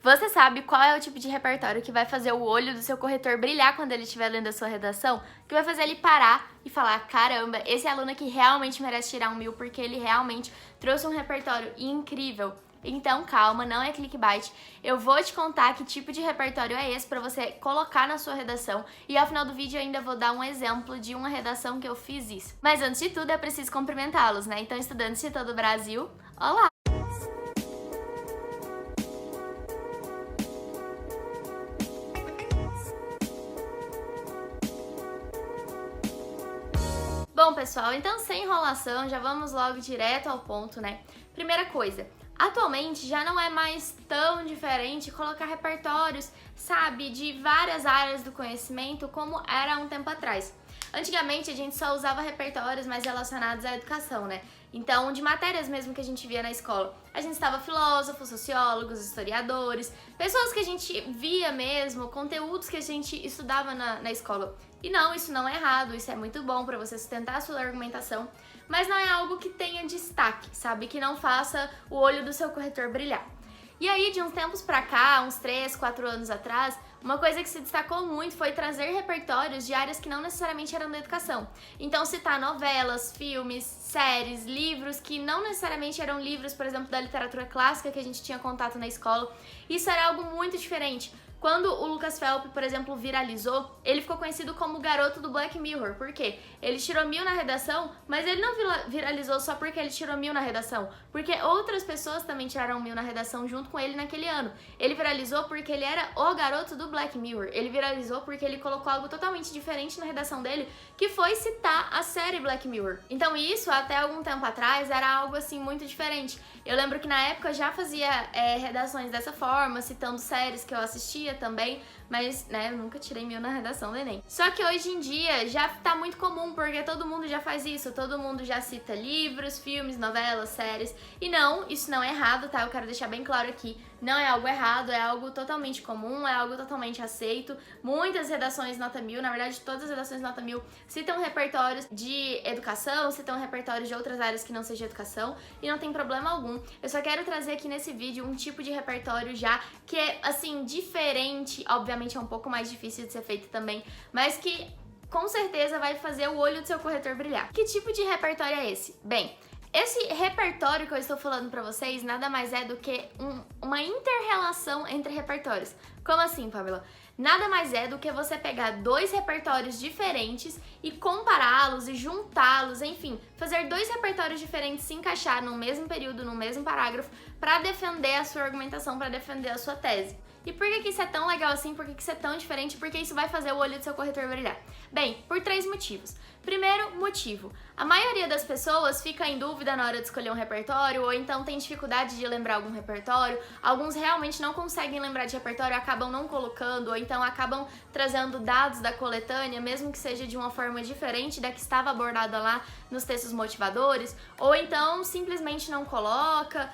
Você sabe qual é o tipo de repertório que vai fazer o olho do seu corretor brilhar quando ele estiver lendo a sua redação? Que vai fazer ele parar e falar, caramba, esse aluno aqui realmente merece tirar 1.000 porque ele realmente trouxe um repertório incrível. Então calma, não é clickbait, eu vou te contar que tipo de repertório é esse para você colocar na sua redação e ao final do vídeo eu ainda vou dar um exemplo de uma redação que eu fiz isso. Mas antes de tudo é preciso cumprimentá-los, né? Então estudantes de todo o Brasil, olá! Bom, pessoal, então sem enrolação, já vamos logo direto ao ponto, né? Primeira coisa, atualmente já não é mais tão diferente colocar repertórios, sabe, de várias áreas do conhecimento como era há um tempo atrás. Antigamente a gente só usava repertórios mais relacionados à educação, né? Então, de matérias mesmo que a gente via na escola, a gente estava filósofos, sociólogos, historiadores, pessoas que a gente via mesmo, conteúdos que a gente estudava na escola. E não, isso não é errado, isso é muito bom para você sustentar a sua argumentação, mas não é algo que tenha destaque, sabe? Que não faça o olho do seu corretor brilhar. E aí, de uns tempos pra cá, uns 3, 4 anos atrás, uma coisa que se destacou muito foi trazer repertórios de áreas que não necessariamente eram da educação. Então, citar novelas, filmes, séries, livros que não necessariamente eram livros, por exemplo, da literatura clássica que a gente tinha contato na escola. Isso era algo muito diferente. Quando o Lucas Phelps, por exemplo, viralizou, ele ficou conhecido como o garoto do Black Mirror. Por quê? Ele tirou 1.000 na redação, mas ele não viralizou só porque ele tirou 1.000 na redação, porque outras pessoas também tiraram 1.000 na redação junto com ele naquele ano. Ele viralizou porque ele era o garoto do Black Mirror. Ele viralizou porque ele colocou algo totalmente diferente na redação dele, que foi citar a série Black Mirror. Então isso, até algum tempo atrás, era algo assim muito diferente. Eu lembro que na época eu já fazia redações dessa forma, citando séries que eu assistia também, mas, né, eu nunca tirei 1.000 na redação do Enem. Só que hoje em dia já tá muito comum, porque todo mundo já faz isso, todo mundo já cita livros, filmes, novelas, séries, e não, isso não é errado, tá? Eu quero deixar bem claro aqui, não é algo errado, é algo totalmente comum, é algo totalmente aceito. Muitas redações nota 1.000, na verdade todas as redações nota 1.000 citam repertórios de educação, citam repertórios de outras áreas que não seja educação, e não tem problema algum. Eu só quero trazer aqui nesse vídeo um tipo de repertório já que é, assim, diferente, obviamente é um pouco mais difícil de ser feito também, mas que com certeza vai fazer o olho do seu corretor brilhar. Que tipo de repertório é esse? Bem, esse repertório que eu estou falando pra vocês nada mais é do que uma inter-relação entre repertórios. Como assim, Pamela? Nada mais é do que você pegar dois repertórios diferentes e compará-los e juntá-los, enfim, fazer dois repertórios diferentes se encaixar no mesmo período, no mesmo parágrafo, para defender a sua argumentação, para defender a sua tese. E por que isso é tão legal assim? Por que isso é tão diferente? Porque isso vai fazer o olho do seu corretor brilhar? Bem, por 3 motivos. Primeiro motivo, a maioria das pessoas fica em dúvida na hora de escolher um repertório ou então tem dificuldade de lembrar algum repertório, alguns realmente não conseguem lembrar de repertório, acabam não colocando ou então acabam trazendo dados da coletânea, mesmo que seja de uma forma diferente da que estava abordada lá nos textos motivadores, ou então simplesmente não coloca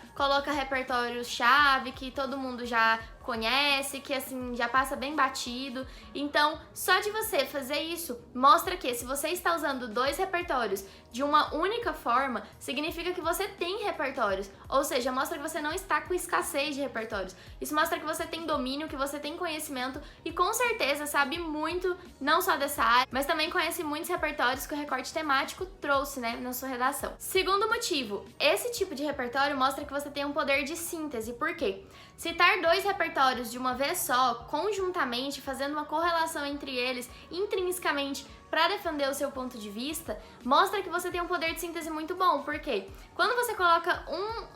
repertório-chave que todo mundo já conhece, que assim já passa bem batido. Então, só de você fazer isso, mostra que se você está usando dois repertórios de uma única forma, significa que você tem repertórios, ou seja, mostra que você não está com escassez de repertórios. Isso mostra que você tem domínio, que você tem conhecimento e com certeza sabe muito, não só dessa área, mas também conhece muitos repertórios que o recorte temático trouxe, né, na sua redação. Segundo motivo, esse tipo de repertório mostra que você tem um poder de síntese. Por quê? Citar dois repertórios de uma vez só, conjuntamente, fazendo uma correlação entre eles, intrinsecamente, para defender o seu ponto de vista, mostra que você tem um poder de síntese muito bom. Por quê? Quando você coloca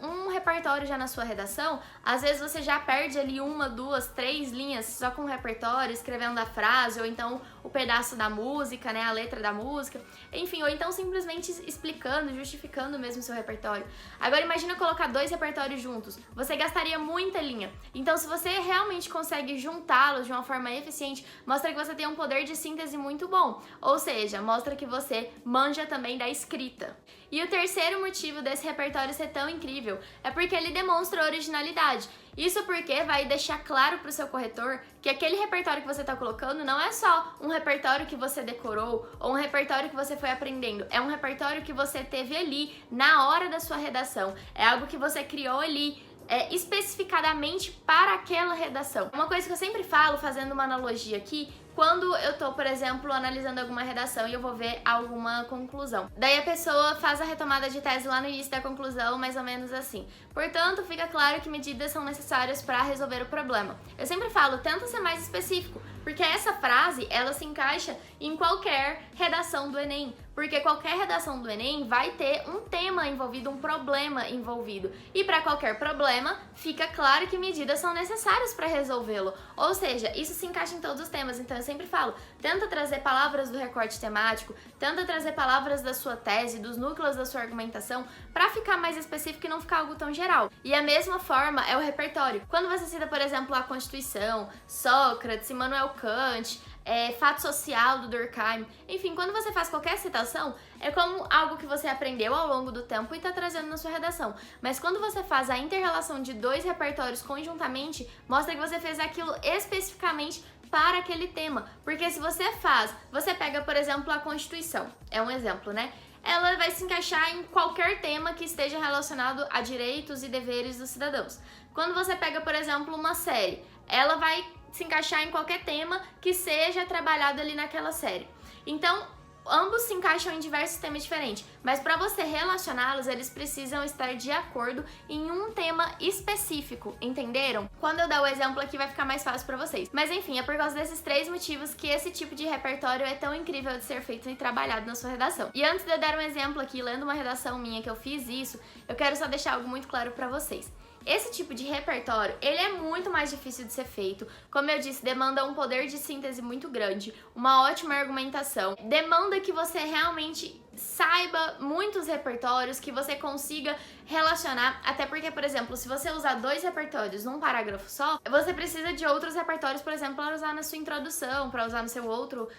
um repertório já na sua redação, às vezes você já perde ali 1, 2, 3 linhas só com o repertório, escrevendo a frase, ou então o pedaço da música, né, a letra da música, enfim, ou então simplesmente explicando, justificando mesmo o seu repertório. Agora imagina colocar dois repertórios juntos, você gastaria muita linha. Então se você realmente consegue juntá-los de uma forma eficiente, mostra que você tem um poder de síntese muito bom. Ou seja, mostra que você manja também da escrita. E o terceiro motivo desse repertório ser tão incrível é porque ele demonstra originalidade. Isso porque vai deixar claro para o seu corretor que aquele repertório que você está colocando não é só um repertório que você decorou ou um repertório que você foi aprendendo, é um repertório que você teve ali na hora da sua redação, é algo que você criou ali especificadamente para aquela redação. Uma coisa que eu sempre falo, fazendo uma analogia aqui, quando eu tô, por exemplo, analisando alguma redação e eu vou ver alguma conclusão. Daí a pessoa faz a retomada de tese lá no início da conclusão, mais ou menos assim. Portanto, fica claro que medidas são necessárias para resolver o problema. Eu sempre falo, tenta ser mais específico, porque essa frase, ela se encaixa em qualquer redação do Enem. Porque qualquer redação do Enem vai ter um tema envolvido, um problema envolvido. E para qualquer problema, fica claro que medidas são necessárias para resolvê-lo. Ou seja, isso se encaixa em todos os temas. Então eu sempre falo, tenta trazer palavras do recorte temático, tenta trazer palavras da sua tese, dos núcleos da sua argumentação, para ficar mais específico e não ficar algo tão geral. E a mesma forma é o repertório. Quando você cita, por exemplo, a Constituição, Sócrates, Immanuel Kant, fato social do Durkheim, enfim, quando você faz qualquer citação, é como algo que você aprendeu ao longo do tempo e está trazendo na sua redação. Mas quando você faz a inter-relação de dois repertórios conjuntamente, mostra que você fez aquilo especificamente para aquele tema. Porque se você pega, por exemplo, a Constituição, é um exemplo, né? Ela vai se encaixar em qualquer tema que esteja relacionado a direitos e deveres dos cidadãos. Quando você pega, por exemplo, uma série, ela vai se encaixar em qualquer tema que seja trabalhado ali naquela série. Então, ambos se encaixam em diversos temas diferentes, mas para você relacioná-los, eles precisam estar de acordo em um tema específico, entenderam? Quando eu dar o exemplo aqui vai ficar mais fácil para vocês. Mas enfim, é por causa desses 3 motivos que esse tipo de repertório é tão incrível de ser feito e trabalhado na sua redação. E antes de eu dar um exemplo aqui, lendo uma redação minha que eu fiz isso, eu quero só deixar algo muito claro para vocês. Esse tipo de repertório, ele é muito mais difícil de ser feito. Como eu disse, demanda um poder de síntese muito grande, uma ótima argumentação, demanda que você realmente saiba muitos repertórios, que você consiga relacionar, até porque, por exemplo, se você usar 2 repertórios num parágrafo só, você precisa de outros repertórios, por exemplo, para usar na sua introdução, para usar no seu outro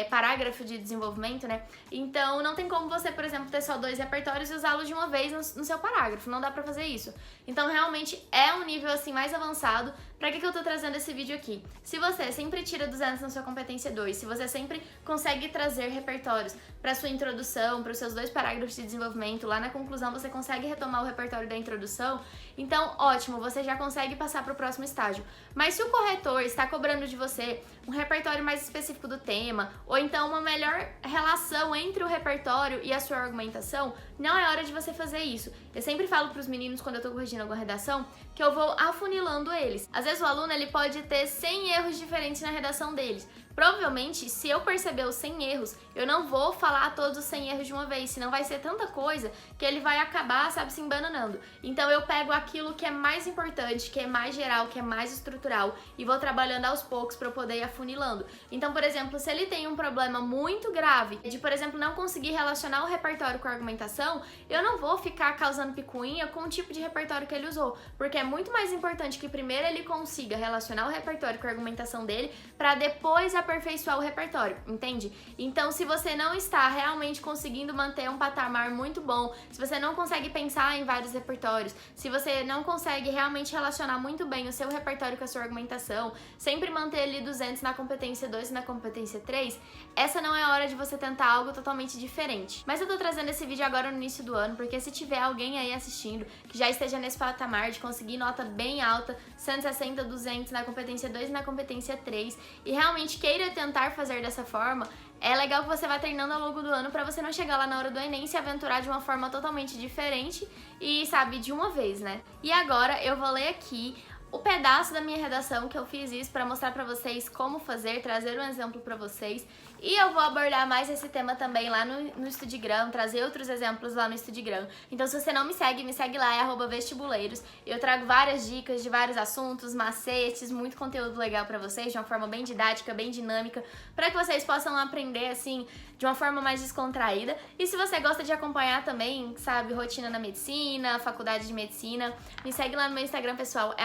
parágrafo de desenvolvimento, né? Então, não tem como você, por exemplo, ter só 2 repertórios e usá-los de uma vez no seu parágrafo, não dá pra fazer isso. Então, realmente, é um nível, assim, mais avançado. Pra que eu tô trazendo esse vídeo aqui? Se você sempre tira 200 na sua competência 2, se você sempre consegue trazer repertórios pra sua introdução, para os seus 2 parágrafos de desenvolvimento, lá na conclusão você consegue retomar o repertório da introdução, então ótimo, você já consegue passar para o próximo estágio. Mas se o corretor está cobrando de você um repertório mais específico do tema, ou então uma melhor relação entre o repertório e a sua argumentação, não é hora de você fazer isso. Eu sempre falo para os meninos quando eu tô corrigindo alguma redação, que eu vou afunilando eles. Às vezes o aluno ele pode ter 100 erros diferentes na redação deles. Provavelmente, se eu perceber os 100 erros, eu não vou falar todos os 100 erros de uma vez, senão vai ser tanta coisa que ele vai acabar, sabe, se embananando. Então eu pego aquilo que é mais importante, que é mais geral, que é mais estrutural e vou trabalhando aos poucos para eu poder ir afunilando. Então, por exemplo, se ele tem um problema muito grave de, por exemplo, não conseguir relacionar o repertório com a argumentação, eu não vou ficar causando picuinha com o tipo de repertório que ele usou, porque é muito mais importante que primeiro ele consiga relacionar o repertório com a argumentação dele para depois aperfeiçoar o repertório, entende? Então, se você não está realmente conseguindo manter um patamar muito bom, se você não consegue pensar em vários repertórios, se você não consegue realmente relacionar muito bem o seu repertório com a sua argumentação, sempre manter ali 200 na competência 2 e na competência 3, essa não é a hora de você tentar algo totalmente diferente. Mas eu tô trazendo esse vídeo agora no início do ano, porque se tiver alguém aí assistindo que já esteja nesse patamar de conseguir nota bem alta, 160, 200 na competência 2 e na competência 3, e realmente queira tentar fazer dessa forma, é legal que você vá treinando ao longo do ano pra você não chegar lá na hora do Enem e se aventurar de uma forma totalmente diferente e, sabe, de uma vez, né? E agora eu vou ler aqui o pedaço da minha redação que eu fiz isso pra mostrar pra vocês como fazer, trazer um exemplo pra vocês. E eu vou abordar mais esse tema também lá no Studigram, trazer outros exemplos lá no Studigram. Então se você não me segue lá, é @vestibuleiros. Eu trago várias dicas de vários assuntos, macetes, muito conteúdo legal pra vocês, de uma forma bem didática, bem dinâmica, pra que vocês possam aprender, assim, de uma forma mais descontraída. E se você gosta de acompanhar também, sabe, rotina na medicina, faculdade de medicina, me segue lá no meu Instagram pessoal, é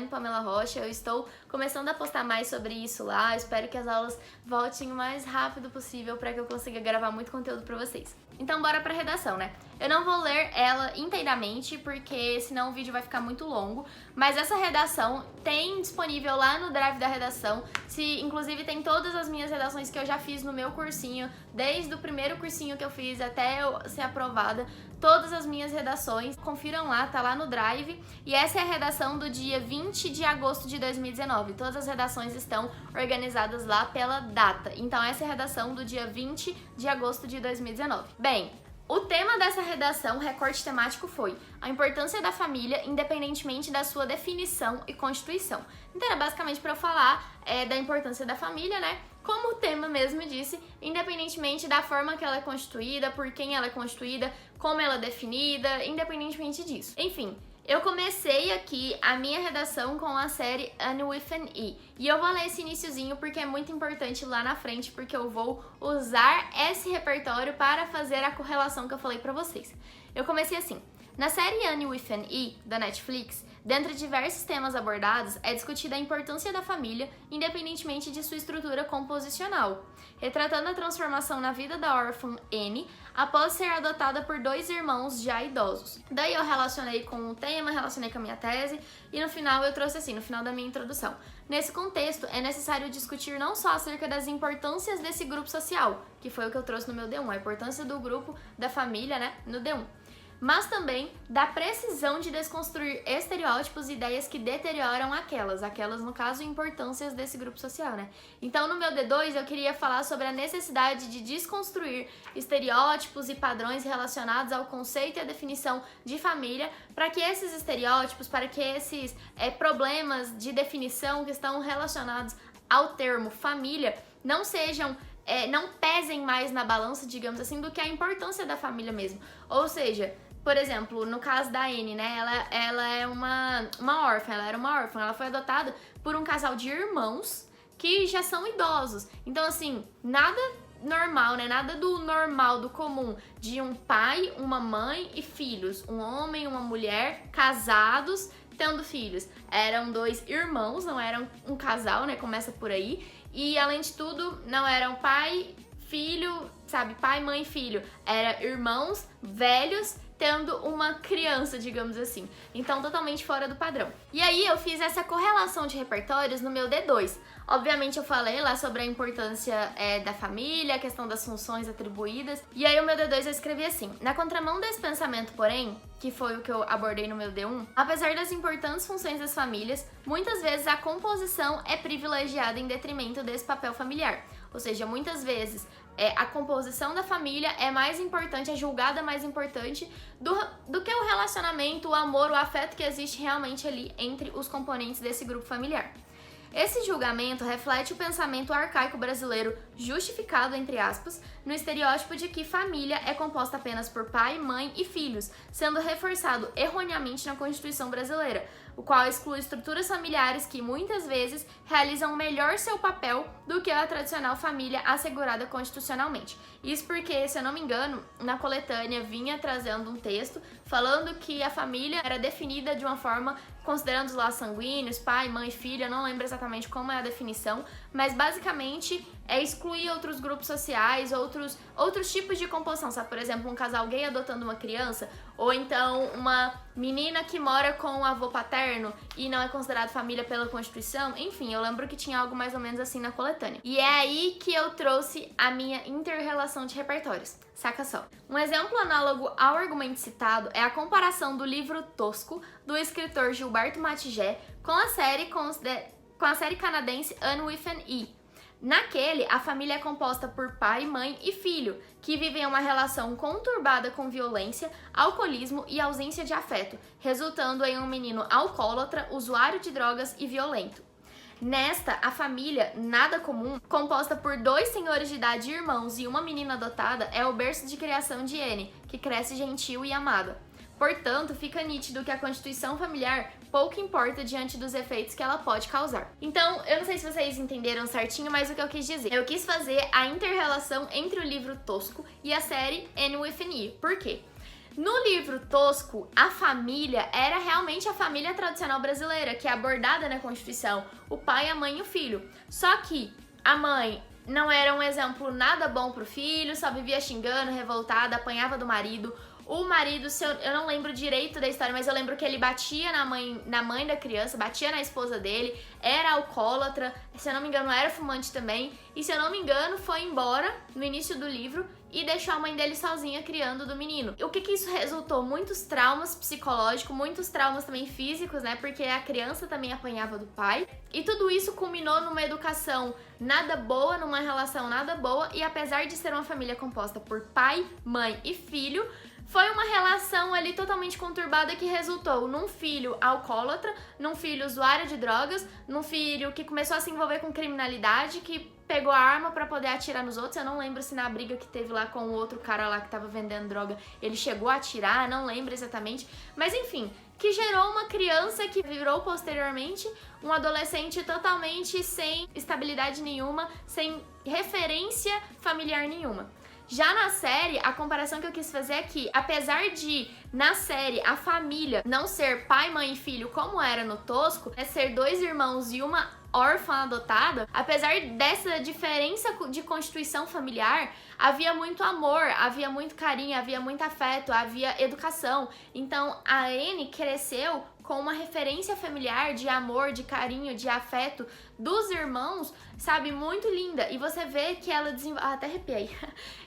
@_Pamela Rocha. Eu estou começando a postar mais sobre isso lá, espero que as aulas voltem o mais rápido possível para que eu consiga gravar muito conteúdo para vocês. Então bora pra redação, né? Eu não vou ler ela inteiramente, porque senão o vídeo vai ficar muito longo, mas essa redação tem disponível lá no Drive da redação, inclusive tem todas as minhas redações que eu já fiz no meu cursinho, desde o primeiro cursinho que eu fiz até eu ser aprovada, todas as minhas redações, confiram lá, tá lá no Drive, e essa é a redação do dia 20 de agosto de 2019, todas as redações estão organizadas lá pela data, então essa é a redação do dia 20 de agosto de 2019. Bem, o tema dessa redação, recorte temático, foi a importância da família, independentemente da sua definição e constituição. Então era basicamente para eu falar da importância da família, né? Como o tema mesmo disse, independentemente da forma que ela é constituída, por quem ela é constituída, como ela é definida, independentemente disso. Enfim, eu comecei aqui a minha redação com a série Anne with an E. E eu vou ler esse iniciozinho porque é muito importante lá na frente, porque eu vou usar esse repertório para fazer a correlação que eu falei pra vocês. Eu comecei assim. Na série Anne with an E, da Netflix, dentre diversos temas abordados, é discutida a importância da família, independentemente de sua estrutura composicional, retratando a transformação na vida da órfã Anne após ser adotada por dois irmãos já idosos. Daí eu relacionei com o tema, relacionei com a minha tese, e no final eu trouxe assim, no final da minha introdução. Nesse contexto, é necessário discutir não só acerca das importâncias desse grupo social, que foi o que eu trouxe no meu D1, a importância do grupo, da família, né, no D1, mas também da precisão de desconstruir estereótipos e ideias que deterioram aquelas no caso, importâncias desse grupo social, né? Então no meu D2 eu queria falar sobre a necessidade de desconstruir estereótipos e padrões relacionados ao conceito e à definição de família, para que esses estereótipos, para que esses problemas de definição que estão relacionados ao termo família não sejam não pesem mais na balança, digamos assim, do que a importância da família mesmo. Ou seja, por exemplo, no caso da Anne, né, ela é uma órfã, ela era uma órfã, ela foi adotada por um casal de irmãos que já são idosos. Então, assim, nada normal, né, nada do normal, do comum, de um pai, uma mãe e filhos, um homem e uma mulher casados, tendo filhos. Eram dois irmãos, não eram um casal, né, começa por aí. E, além de tudo, não eram pai, filho, sabe, pai, mãe, filho. Eram irmãos velhos tendo uma criança, digamos assim. Então, totalmente fora do padrão. E aí, eu fiz essa correlação de repertórios no meu D2. Obviamente, eu falei lá sobre a importância da família, a questão das funções atribuídas. E aí, o meu D2 eu escrevi assim. Na contramão desse pensamento, porém, que foi o que eu abordei no meu D1, apesar das importantes funções das famílias, muitas vezes a composição é privilegiada em detrimento desse papel familiar. Ou seja, muitas vezes a composição da família é mais importante, é julgada mais importante do que o relacionamento, o amor, o afeto que existe realmente ali entre os componentes desse grupo familiar. Esse julgamento reflete o pensamento arcaico brasileiro justificado, entre aspas, no estereótipo de que família é composta apenas por pai, mãe e filhos, sendo reforçado erroneamente na Constituição brasileira, o qual exclui estruturas familiares que, muitas vezes, realizam melhor seu papel do que a tradicional família assegurada constitucionalmente. Isso porque, se eu não me engano, na coletânea vinha trazendo um texto falando que a família era definida de uma forma considerando os laços sanguíneos, pai, mãe, filho, eu não lembro exatamente como é a definição, mas basicamente é excluir outros grupos sociais, outros tipos de composição, sabe? Por exemplo, um casal gay adotando uma criança, ou então uma menina que mora com o avô paterno e não é considerado família pela Constituição. Enfim, eu lembro que tinha algo mais ou menos assim na coletânea. E é aí que eu trouxe a minha inter-relação de repertórios. Saca só. Um exemplo análogo ao argumento citado é a comparação do livro Tosco, do escritor Gilberto Matigé, com a série canadense Anne with an E. Naquele, a família é composta por pai, mãe e filho, que vivem uma relação conturbada com violência, alcoolismo e ausência de afeto, resultando em um menino alcoólatra, usuário de drogas e violento. Nesta, a família, nada comum, composta por dois senhores de idade irmãos e uma menina adotada, é o berço de criação de Anne, que cresce gentil e amada. Portanto, fica nítido que a constituição familiar pouco importa diante dos efeitos que ela pode causar. Então, eu não sei se vocês entenderam certinho, mas o que eu quis dizer? Eu quis fazer a inter-relação entre o livro Tosco e a série Anne with an E. Por quê? No livro Tosco, a família era realmente a família tradicional brasileira, que é abordada na Constituição, o pai, a mãe e o filho. Só que a mãe não era um exemplo nada bom pro filho, só vivia xingando, revoltada, apanhava do marido. O marido, eu não lembro direito da história, mas eu lembro que ele batia na mãe da criança, batia na esposa dele, era alcoólatra, se eu não me engano era fumante também, e se eu não me engano foi embora no início do livro e deixou a mãe dele sozinha criando do menino. O que isso resultou? Muitos traumas psicológicos, muitos traumas também físicos, né? Porque a criança também apanhava do pai. E tudo isso culminou numa educação nada boa, numa relação nada boa, e apesar de ser uma família composta por pai, mãe e filho, foi uma relação ali totalmente conturbada que resultou num filho alcoólatra, num filho usuário de drogas, num filho que começou a se envolver com criminalidade, que pegou a arma pra poder atirar nos outros. Eu não lembro se na briga que teve lá com o outro cara lá que tava vendendo droga, ele chegou a atirar, não lembro exatamente. Mas enfim, que gerou uma criança que virou posteriormente um adolescente totalmente sem estabilidade nenhuma, sem referência familiar nenhuma. Já na série, a comparação que eu quis fazer é que, apesar de, na série, a família não ser pai, mãe e filho como era no Tosco, é ser 2 irmãos e uma órfã adotada, apesar dessa diferença de constituição familiar, havia muito amor, havia muito carinho, havia muito afeto, havia educação. Então, a Anne cresceu com uma referência familiar de amor, de carinho, de afeto dos irmãos, sabe, muito linda. E você vê que ela desenvolve... até arrepiei.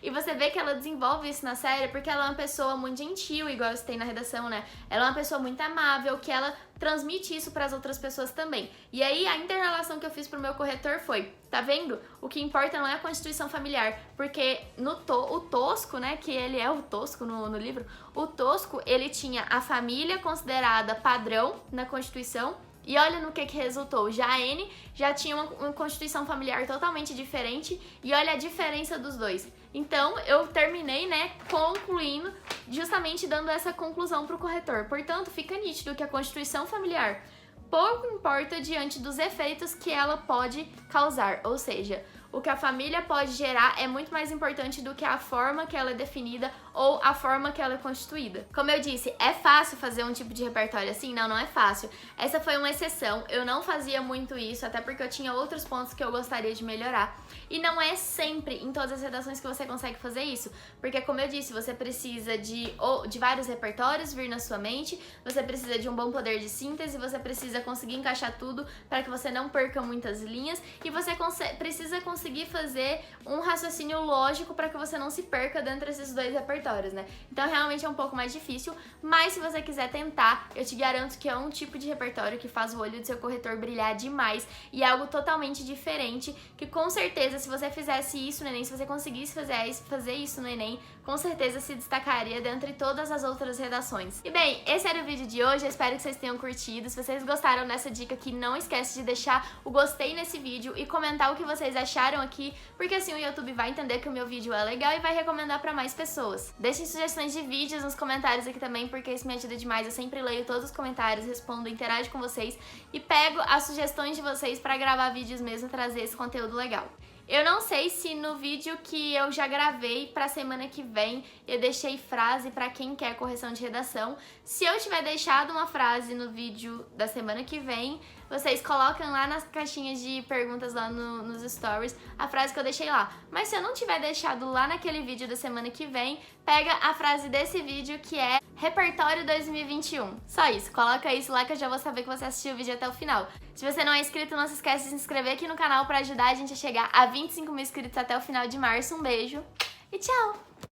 E você vê que ela desenvolve isso na série porque ela é uma pessoa muito gentil, igual você tem na redação, né? Ela é uma pessoa muito amável, que ela transmite isso para as outras pessoas também. E aí, a inter-relação que eu fiz pro meu corretor foi, tá vendo? O que importa não é a constituição familiar, porque o Tosco, né, que ele é o Tosco no livro, o Tosco, ele tinha a família considerada padrão na Constituição, e olha no que resultou. Já a Anne já tinha uma constituição familiar totalmente diferente, e olha a diferença dos dois. Então, eu terminei, né, concluindo, justamente dando essa conclusão pro corretor. Portanto, fica nítido que a constituição familiar pouco importa diante dos efeitos que ela pode causar, ou seja, o que a família pode gerar é muito mais importante do que a forma que ela é definida ou a forma que ela é constituída. Como eu disse, é fácil fazer um tipo de repertório assim? Não, não é fácil. Essa foi uma exceção, eu não fazia muito isso, até porque eu tinha outros pontos que eu gostaria de melhorar. E não é sempre em todas as redações que você consegue fazer isso, porque como eu disse, você precisa de vários repertórios vir na sua mente, você precisa de um bom poder de síntese, você precisa conseguir encaixar tudo para que você não perca muitas linhas, e você precisa conseguir fazer um raciocínio lógico para que você não se perca dentro desses dois repertórios, né? Então realmente é um pouco mais difícil, mas se você quiser tentar, eu te garanto que é um tipo de repertório que faz o olho do seu corretor brilhar demais, e é algo totalmente diferente, que com certeza se você fizesse isso no Enem, se você conseguisse fazer isso no Enem, com certeza se destacaria dentre todas as outras redações. E bem, esse era o vídeo de hoje, eu espero que vocês tenham curtido. Se vocês gostaram dessa dica aqui, não esquece de deixar o gostei nesse vídeo e comentar o que vocês acharam aqui, porque assim o YouTube vai entender que o meu vídeo é legal e vai recomendar pra mais pessoas. Deixem sugestões de vídeos nos comentários aqui também, porque isso me ajuda demais. Eu sempre leio todos os comentários, respondo, interajo com vocês e pego as sugestões de vocês pra gravar vídeos mesmo e trazer esse conteúdo legal. Eu não sei se no vídeo que eu já gravei pra semana que vem eu deixei frase pra quem quer correção de redação. Se eu tiver deixado uma frase no vídeo da semana que vem, vocês colocam lá nas caixinhas de perguntas lá nos stories a frase que eu deixei lá. Mas se eu não tiver deixado lá naquele vídeo da semana que vem, pega a frase desse vídeo que é Repertório 2021. Só isso, coloca isso lá que eu já vou saber que você assistiu o vídeo até o final. Se você não é inscrito, não se esquece de se inscrever aqui no canal pra ajudar a gente a chegar a 25 mil inscritos até o final de março. Um beijo e tchau!